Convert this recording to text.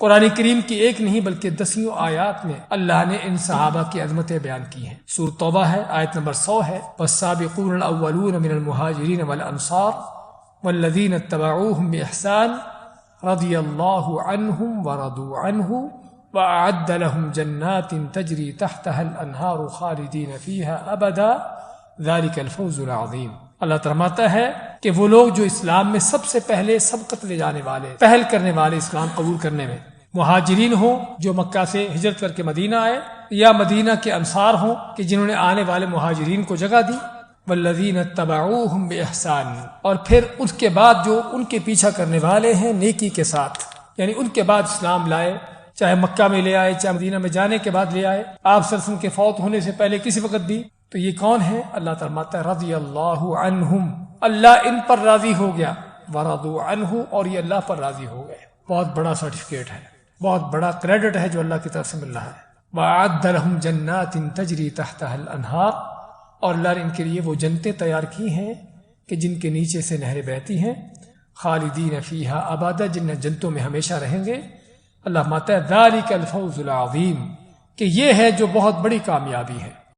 قرآن کریم کی ایک نہیں بلکہ 10 آیات میں اللہ نے ان صحابہ کی عظمتیں بیان کی ہیں۔ سورۃ توبہ ہے، آیت نمبر 100 ہے، والسابقون الاولون من المہاجرین والانصار والذین اتبعوہم بإحسان رضی اللہ عنہم ورضوا عنہ وأعد لهم جنات تجری تحتها الانہار خالدین فیہا ابدا ذلک الفوز العظیم۔ اللہ فرماتا ہے کہ وہ لوگ جو اسلام میں سب سے پہلے سبقت لے جانے والے، پہل کرنے والے، اسلام قبول کرنے میں، مہاجرین ہوں جو مکہ سے ہجرت کر کے مدینہ آئے، یا مدینہ کے انصار ہوں کہ جنہوں نے آنے والے مہاجرین کو جگہ دی، والذین اتبعوہم بإحسان، اور پھر اس کے بعد جو ان کے پیچھا کرنے والے ہیں نیکی کے ساتھ، یعنی ان کے بعد اسلام لائے، چاہے مکہ میں لے آئے، چاہے مدینہ میں جانے کے بعد لے آئے، آپ صلی اللہ علیہ وسلم کے فوت ہونے سے پہلے کسی وقت بھی، تو یہ کون ہے؟ اللہ فرماتا ہے رضی اللہ عنہم، اللہ ان پر راضی ہو گیا، ورضوا عنہ، اور یہ اللہ پر راضی ہو گئے۔ بہت بڑا سرٹیفکیٹ ہے، بہت بڑا کریڈٹ ہے جو اللہ کی طرف سے مل رہا ہے۔ وَأَعَدَّ لَهُمْ جَنَّاتٍ تَجْرِي تَحْتَهَا الْأَنْهَارُ، اور اللہ نے ان کے لیے وہ جنتیں تیار کی ہیں کہ جن کے نیچے سے نہریں بہتی ہیں، خالدین فیہا ابدا، جن جنتوں میں ہمیشہ رہیں گے۔ اللہ فرماتا ہے ذَلِكَ الْفَوْزُ الْعَظِيمُ، کہ یہ ہے جو بہت بڑی کامیابی ہے۔